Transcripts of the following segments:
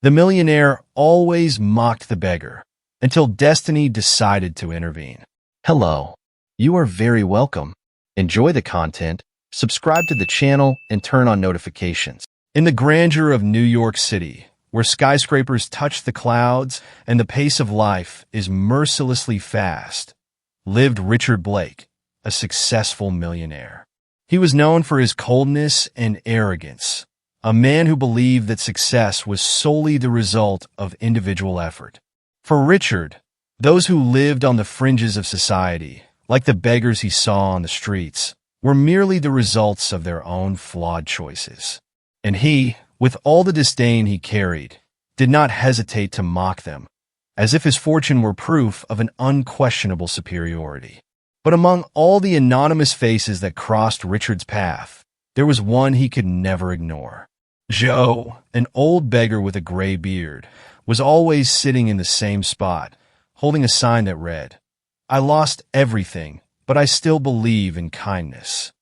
The millionaire always mocked the beggar until destiny decided to intervene. Hello. You are very welcome. Enjoy the content, subscribe to the channel, and turn on notifications. In the grandeur of New York City, where skyscrapers touch the clouds and the pace of life is mercilessly fast, lived Richard Blake, a successful millionaire. He was known for his coldness and arrogance, a man who believed that success was solely the result of individual effort. For Richard, those who lived on the fringes of society, like the beggars he saw on the streets, were merely the results of their own flawed choices. And he, with all the disdain he carried, did not hesitate to mock them, as if his fortune were proof of an unquestionable superiority. But among all the anonymous faces that crossed Richard's path, there was one he could never ignore. Joe, an old beggar with a gray beard, was always sitting in the same spot, holding a sign that read, "I lost everything, but I still believe in kindness."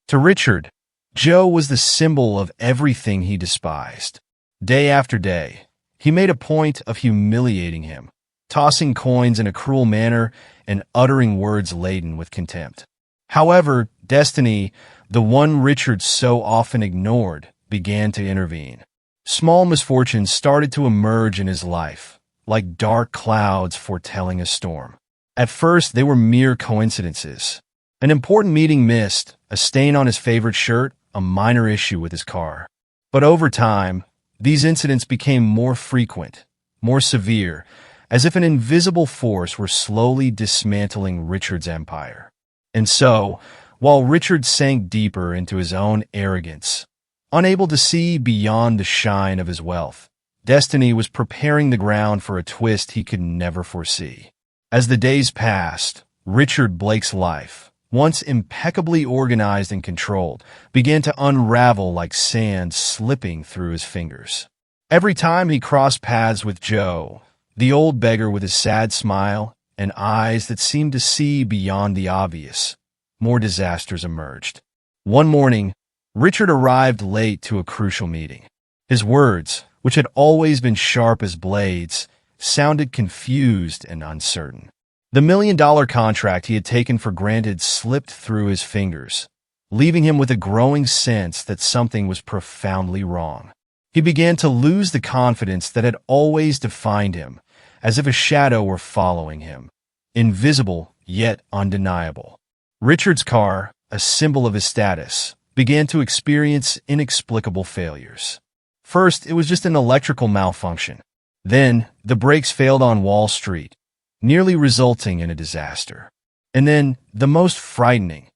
To Richard, Joe was the symbol of everything he despised. Day after day, he made a point of humiliating him, tossing coins in a cruel manner and uttering words laden with contempt. However, destiny, the one Richard so often ignored, began to intervene. Small misfortunes started to emerge in his life, like dark clouds foretelling a storm. At first, they were mere coincidences. An important meeting missed, a stain on his favorite shirt, a minor issue with his car. But over time, these incidents became more frequent, more severe, as if an invisible force were slowly dismantling Richard's empire. And so, while Richard sank deeper into his own arrogance, unable to see beyond the shine of his wealth, destiny was preparing the ground for a twist he could never foresee. As the days passed, Richard Blake's life, once impeccably organized and controlled, began to unravel like sand slipping through his fingers. Every time he crossed paths with Joe, the old beggar with his sad smile and eyes that seemed to see beyond the obvious, more disasters emerged. One morning, Richard arrived late to a crucial meeting. His words, which had always been sharp as blades, sounded confused and uncertain. The $1 million contract he had taken for granted slipped through his fingers, leaving him with a growing sense that something was profoundly wrong. He began to lose the confidence that had always defined him, as if a shadow were following him, invisible yet undeniable. Richard's car, a symbol of his status, began to experience inexplicable failures. First, it was just an electrical malfunction. Then, the brakes failed on Wall Street, nearly resulting in a disaster. And then, the most frightening,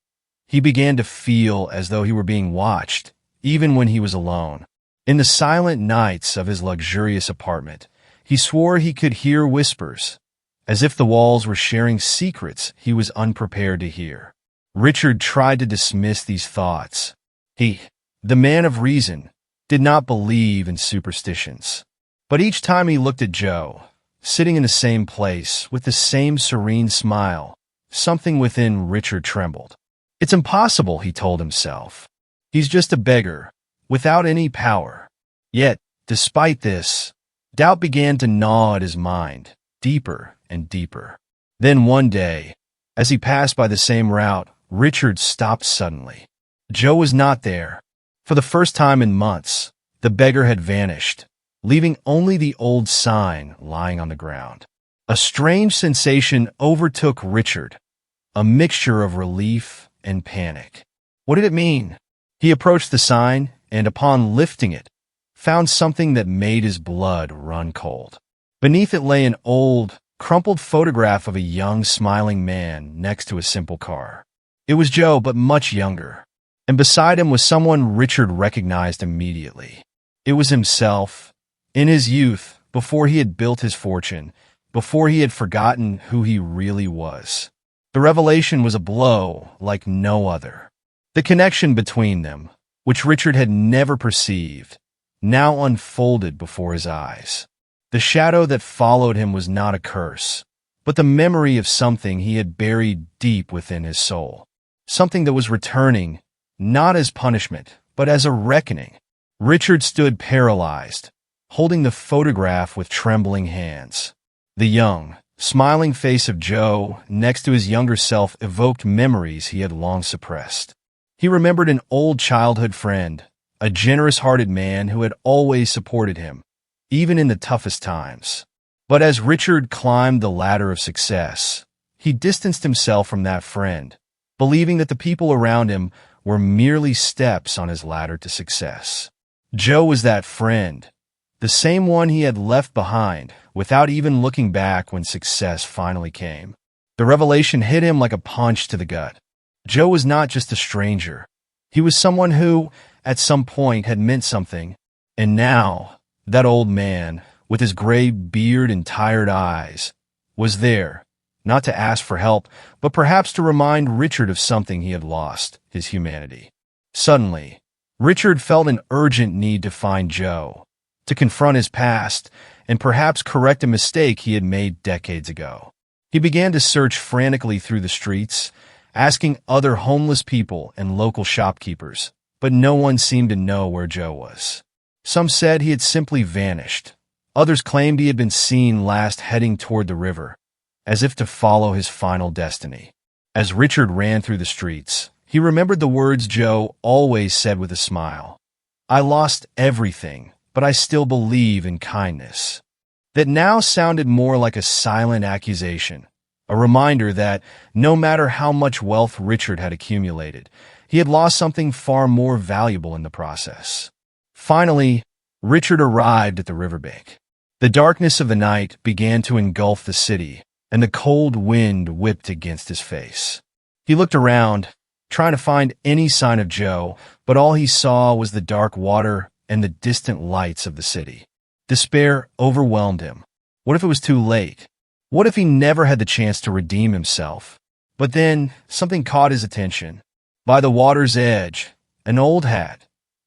he began to feel as though he were being watched, even when he was alone. In the silent nights of his luxurious apartment, he swore he could hear whispers, as if the walls were sharing secrets he was unprepared to hear. Richard tried to dismiss these thoughts. He, the man of reason, did not believe in superstitions. But each time he looked at Joe, sitting in the same place with the same serene smile, something within Richard trembled. It's impossible, he told himself. He's just a beggar, without any power. Yet, despite this, doubt began to gnaw at his mind, deeper and deeper. Then one day, as he passed by the same route, Richard stopped suddenly. Joe was not there. For the first time in months, the beggar had vanished, leaving only the old sign lying on the ground. A strange sensation overtook Richard, a mixture of relief and panic. What did it mean? He approached the sign and, upon lifting it, found something that made his blood run cold. Beneath it lay an old, crumpled photograph of a young, smiling man next to a simple car. It was Joe, but much younger, and beside him was someone Richard recognized immediately. It was himself, in his youth, before he had built his fortune, before he had forgotten who he really was. The revelation was a blow like no other. The connection between them, which Richard had never perceived, now unfolded before his eyes. The shadow that followed him was not a curse, but the memory of something he had buried deep within his soul. Something that was returning, not as punishment, but as a reckoning. Richard stood paralyzed, holding the photograph with trembling hands. The young, smiling face of Joe next to his younger self evoked memories he had long suppressed. He remembered an old childhood friend, a generous-hearted man who had always supported him, even in the toughest times. But as Richard climbed the ladder of success, he distanced himself from that friend, believing that the people around him were merely steps on his ladder to success. Joe was that friend, the same one he had left behind without even looking back when success finally came. The revelation hit him like a punch to the gut. Joe was not just a stranger. He was someone who, at some point, had meant something. And now, that old man, with his gray beard and tired eyes, was there, not to ask for help, but perhaps to remind Richard of something he had lost, his humanity. Suddenly, Richard felt an urgent need to find Joe, to confront his past, and perhaps correct a mistake he had made decades ago. He began to search frantically through the streets, asking other homeless people and local shopkeepers, but no one seemed to know where Joe was. Some said he had simply vanished. Others claimed he had been seen last heading toward the river, as if to follow his final destiny. As Richard ran through the streets, he remembered the words Joe always said with a smile. "I lost everything, but I still believe in kindness." That now sounded more like a silent accusation, a reminder that no matter how much wealth Richard had accumulated, he had lost something far more valuable in the process. Finally, Richard arrived at the riverbank. The darkness of the night began to engulf the city, and the cold wind whipped against his face. He looked around, trying to find any sign of Joe, but all he saw was the dark water and the distant lights of the city. Despair overwhelmed him. What if it was too late? What if he never had the chance to redeem himself? But then, something caught his attention. By the water's edge, an old hat,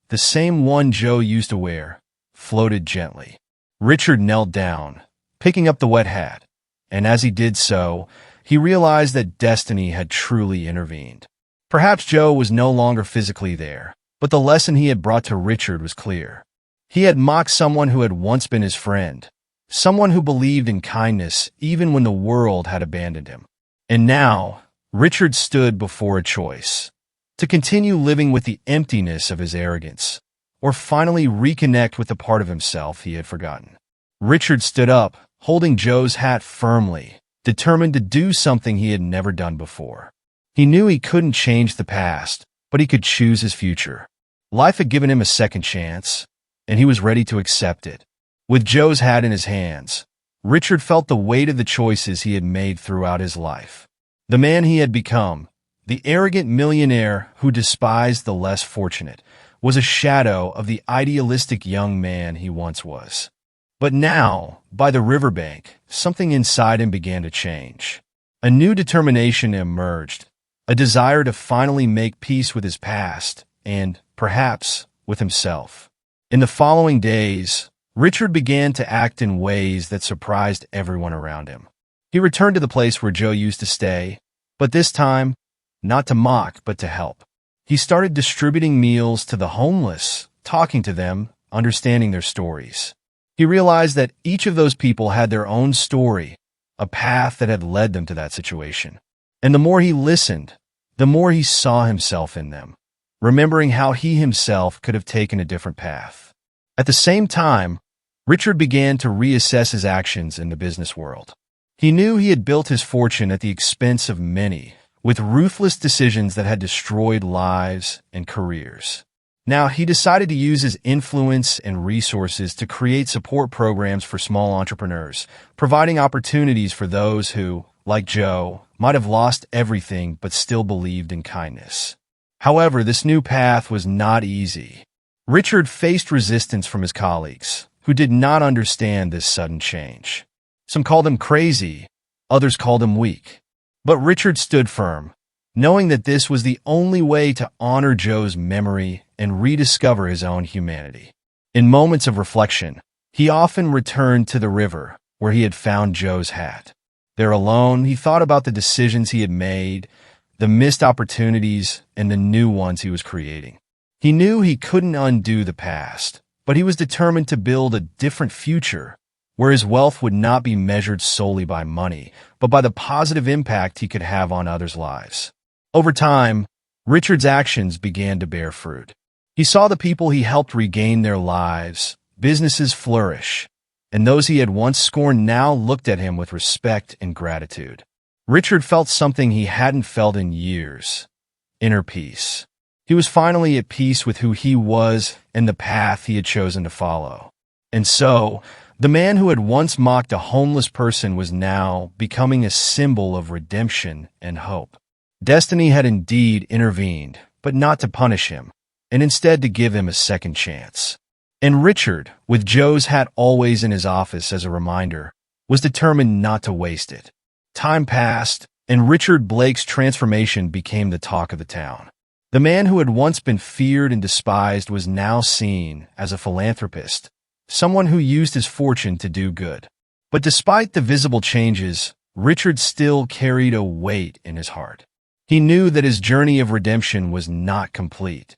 the same one Joe used to wear, floated gently. Richard knelt down, picking up the wet hat, and as he did so, he realized that destiny had truly intervened. Perhaps Joe was no longer physically there, but the lesson he had brought to Richard was clear. He had mocked someone who had once been his friend, someone who believed in kindness even when the world had abandoned him. And now, Richard stood before a choice: to continue living with the emptiness of his arrogance, or finally reconnect with the part of himself he had forgotten. Richard stood up, holding Joe's hat firmly, determined to do something he had never done before. He knew he couldn't change the past, but he could choose his future. Life had given him a second chance, and he was ready to accept it. With Joe's hat in his hands, Richard felt the weight of the choices he had made throughout his life. The man he had become, the arrogant millionaire who despised the less fortunate, was a shadow of the idealistic young man he once was. But now, by the riverbank, something inside him began to change. A new determination emerged, a desire to finally make peace with his past and, perhaps, with himself. In the following days, Richard began to act in ways that surprised everyone around him. He returned to the place where Joe used to stay, but this time, not to mock, but to help. He started distributing meals to the homeless, talking to them, understanding their stories. He realized that each of those people had their own story, a path that had led them to that situation. And the more he listened, the more he saw himself in them, remembering how he himself could have taken a different path. At the same time, Richard began to reassess his actions in the business world. He knew he had built his fortune at the expense of many, with ruthless decisions that had destroyed lives and careers. Now, he decided to use his influence and resources to create support programs for small entrepreneurs, providing opportunities for those who, like Joe, might have lost everything but still believed in kindness. However, this new path was not easy. Richard faced resistance from his colleagues, who did not understand this sudden change. Some called him crazy, others called him weak. But Richard stood firm, knowing that this was the only way to honor Joe's memory and rediscover his own humanity. In moments of reflection, he often returned to the river where he had found Joe's hat. There alone, he thought about the decisions he had made, the missed opportunities, and the new ones he was creating. He knew he couldn't undo the past, but he was determined to build a different future, where his wealth would not be measured solely by money, but by the positive impact he could have on others' lives. Over time, Richard's actions began to bear fruit. He saw the people he helped regain their lives, businesses flourish, and those he had once scorned now looked at him with respect and gratitude. Richard felt something he hadn't felt in years: inner peace. He was finally at peace with who he was and the path he had chosen to follow. And so, the man who had once mocked a homeless person was now becoming a symbol of redemption and hope. Destiny had indeed intervened, but not to punish him, and instead to give him a second chance. And Richard, with Joe's hat always in his office as a reminder, was determined not to waste it. Time passed, and Richard Blake's transformation became the talk of the town. The man who had once been feared and despised was now seen as a philanthropist, someone who used his fortune to do good. But despite the visible changes, Richard still carried a weight in his heart. He knew that his journey of redemption was not complete.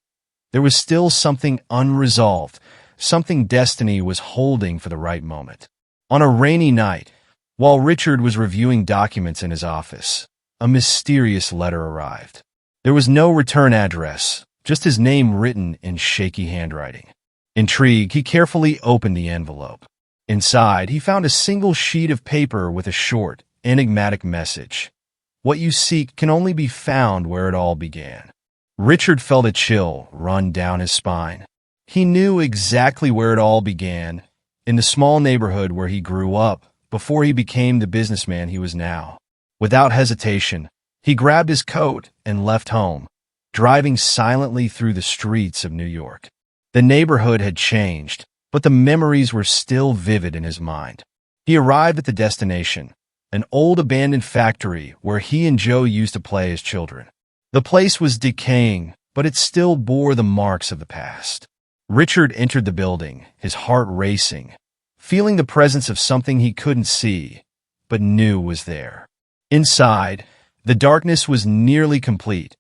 There was still something unresolved, something destiny was holding for the right moment. On a rainy night, while Richard was reviewing documents in his office, a mysterious letter arrived. There was no return address, just his name written in shaky handwriting. Intrigued, he carefully opened the envelope. Inside, he found a single sheet of paper with a short, enigmatic message. "What you seek can only be found where it all began." Richard felt a chill run down his spine. He knew exactly where it all began, in the small neighborhood where he grew up before he became the businessman he was now. Without hesitation, he grabbed his coat and left home, driving silently through the streets of New York. The neighborhood had changed, but the memories were still vivid in his mind. He arrived at the destination, an old abandoned factory where he and Joe used to play as children. The place was decaying, but it still bore the marks of the past. Richard entered the building, his heart racing, feeling the presence of something he couldn't see, but knew was there. Inside, the darkness was nearly complete,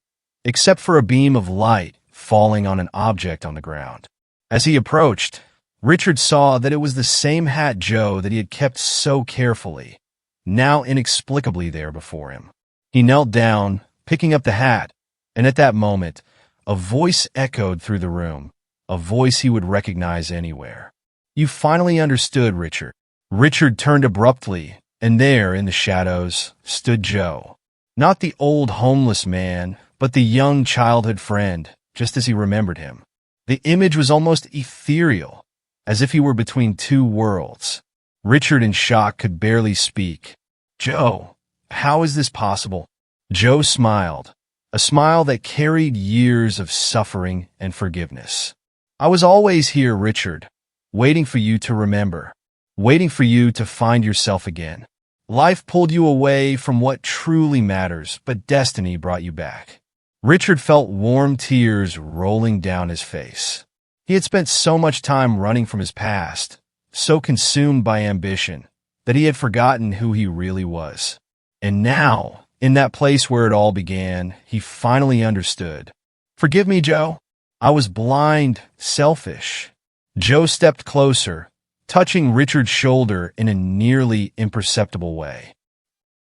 except for a beam of light falling on an object on the ground. As he approached, Richard saw that it was the same hat Joe that he had kept so carefully, now inexplicably there before him. He knelt down, picking up the hat, and at that moment, a voice echoed through the room, a voice he would recognize anywhere. "You finally understood, Richard." Richard turned abruptly, and there, in the shadows, stood Joe. Not the old homeless man, but the young childhood friend, just as he remembered him. The image was almost ethereal, as if he were between two worlds. Richard, in shock, could barely speak. "Joe, how is this possible?" Joe smiled, a smile that carried years of suffering and forgiveness. "I was always here, Richard, waiting for you to remember, waiting for you to find yourself again. Life pulled you away from what truly matters, but destiny brought you back." Richard felt warm tears rolling down his face. He had spent so much time running from his past, so consumed by ambition, that he had forgotten who he really was. And now, in that place where it all began, he finally understood. "Forgive me, Joe. I was blind, selfish." Joe stepped closer, touching Richard's shoulder in a nearly imperceptible way.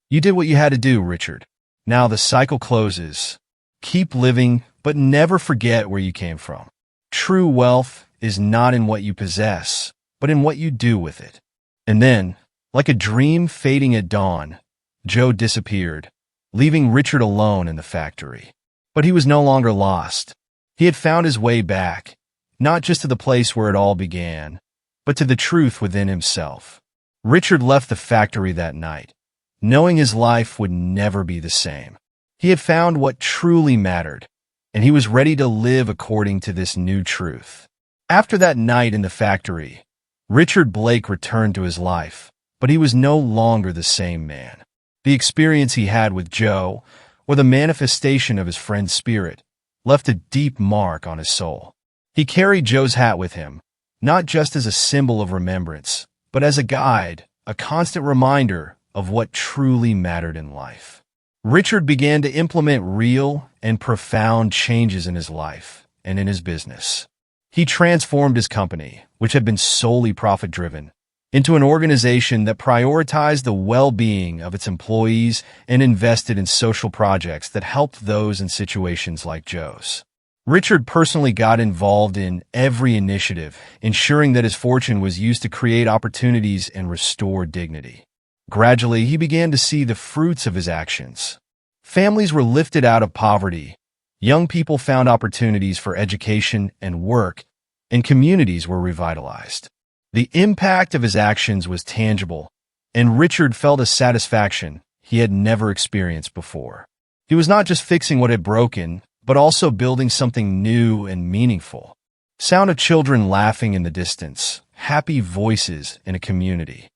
"You did what you had to do, Richard. Now the cycle closes. Keep living, but never forget where you came from. True wealth is not in what you possess, but in what you do with it." And then, like a dream fading at dawn, Joe disappeared, leaving Richard alone in the factory. But he was no longer lost. He had found his way back, not just to the place where it all began, but to the truth within himself. Richard left the factory that night, knowing his life would never be the same. He had found what truly mattered, and he was ready to live according to this new truth. After that night in the factory, Richard Blake returned to his life, but he was no longer the same man. The experience he had with Joe, or the manifestation of his friend's spirit, left a deep mark on his soul. He carried Joe's hat with him, not just as a symbol of remembrance, but as a guide, a constant reminder of what truly mattered in life. Richard began to implement real and profound changes in his life and in his business. He transformed his company, which had been solely profit-driven, into an organization that prioritized the well-being of its employees and invested in social projects that helped those in situations like Joe's. Richard personally got involved in every initiative, ensuring that his fortune was used to create opportunities and restore dignity. Gradually, he began to see the fruits of his actions. Families were lifted out of poverty, young people found opportunities for education and work, and communities were revitalized. The impact of his actions was tangible, and Richard felt a satisfaction he had never experienced before. He was not just fixing what had broken, but also building something new and meaningful. Sound of children laughing in the distance, happy voices in a community.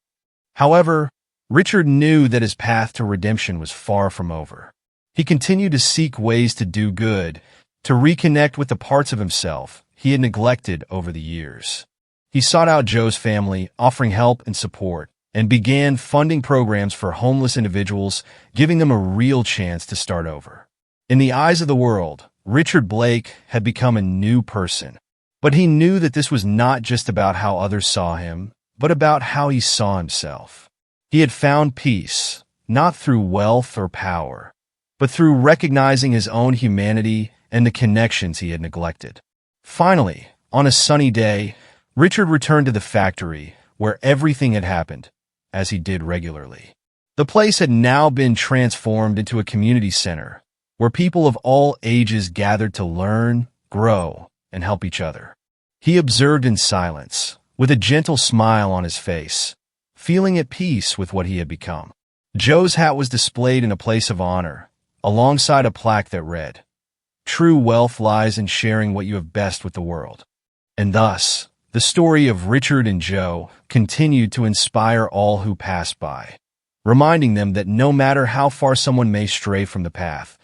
However, Richard knew that his path to redemption was far from over. He continued to seek ways to do good, to reconnect with the parts of himself he had neglected over the years. He sought out Joe's family, offering help and support, and began funding programs for homeless individuals, giving them a real chance to start over. In the eyes of the world, Richard Blake had become a new person. But he knew that this was not just about how others saw him, but about how he saw himself. He had found peace, not through wealth or power, but through recognizing his own humanity and the connections he had neglected. Finally, on a sunny day, Richard returned to the factory where everything had happened, as he did regularly. The place had now been transformed into a community center, where people of all ages gathered to learn, grow, and help each other. He observed in silence, with a gentle smile on his face, feeling at peace with what he had become. Joe's hat was displayed in a place of honor, alongside a plaque that read, "True wealth lies in sharing what you have best with the world." And thus, the story of Richard and Joe continued to inspire all who passed by, reminding them that no matter how far someone may stray from the path,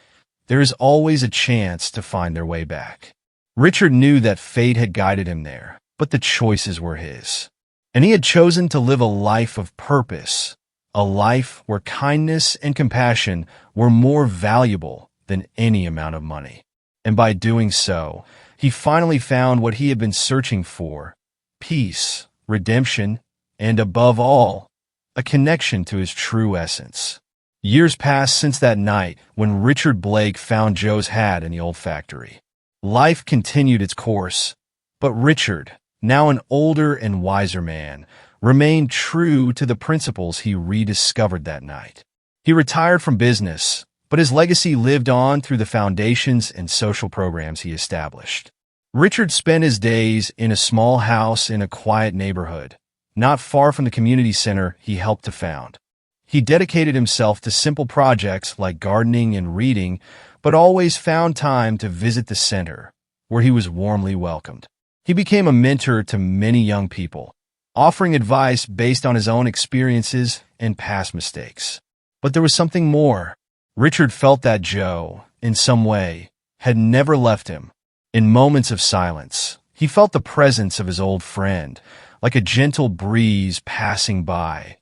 there is always a chance to find their way back. Richard knew that fate had guided him there, but the choices were his. And he had chosen to live a life of purpose, a life where kindness and compassion were more valuable than any amount of money. And by doing so, he finally found what he had been searching for: peace, redemption, and above all, a connection to his true essence. Years passed since that night when Richard Blake found Joe's hat in the old factory. Life continued its course, but Richard, now an older and wiser man, remained true to the principles he rediscovered that night. He retired from business, but his legacy lived on through the foundations and social programs he established. Richard spent his days in a small house in a quiet neighborhood, not far from the community center he helped to found. He dedicated himself to simple projects like gardening and reading, but always found time to visit the center, where he was warmly welcomed. He became a mentor to many young people, offering advice based on his own experiences and past mistakes. But there was something more. Richard felt that Joe, in some way, had never left him. In moments of silence, he felt the presence of his old friend, like a gentle breeze passing by,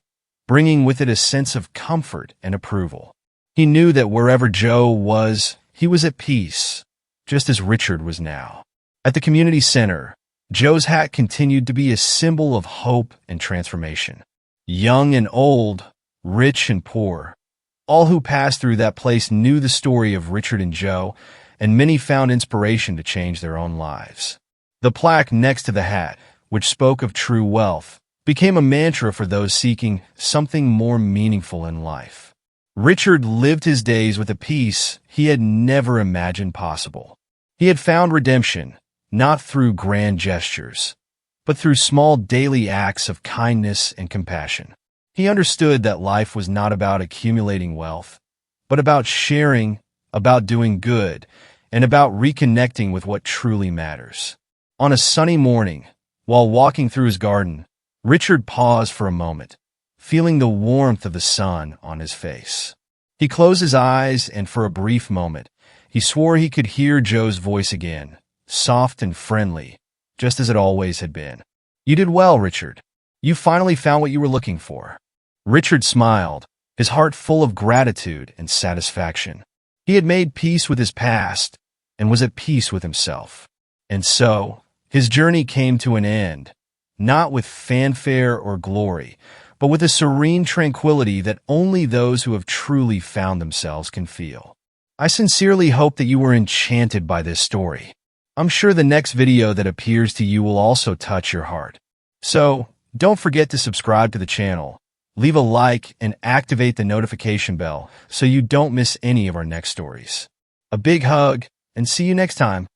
bringing with it a sense of comfort and approval. He knew that wherever Joe was, he was at peace, just as Richard was now. At the community center, Joe's hat continued to be a symbol of hope and transformation. Young and old, rich and poor, all who passed through that place knew the story of Richard and Joe, and many found inspiration to change their own lives. The plaque next to the hat, which spoke of true wealth, became a mantra for those seeking something more meaningful in life. Richard lived his days with a peace he had never imagined possible. He had found redemption, not through grand gestures, but through small daily acts of kindness and compassion. He understood that life was not about accumulating wealth, but about sharing, about doing good, and about reconnecting with what truly matters. On a sunny morning, while walking through his garden, Richard paused for a moment, feeling the warmth of the sun on his face. He closed his eyes, and for a brief moment, he swore he could hear Joe's voice again, soft and friendly, just as it always had been. "You did well, Richard. You finally found what you were looking for." Richard smiled, his heart full of gratitude and satisfaction. He had made peace with his past and was at peace with himself. And so, His journey came to an end, not with fanfare or glory, but with a serene tranquility that only those who have truly found themselves can feel. I sincerely hope that you were enchanted by this story. I'm sure the next video that appears to you will also touch your heart. So, don't forget to subscribe to the channel, leave a like, and activate the notification bell so you don't miss any of our next stories. A big hug, and see you next time.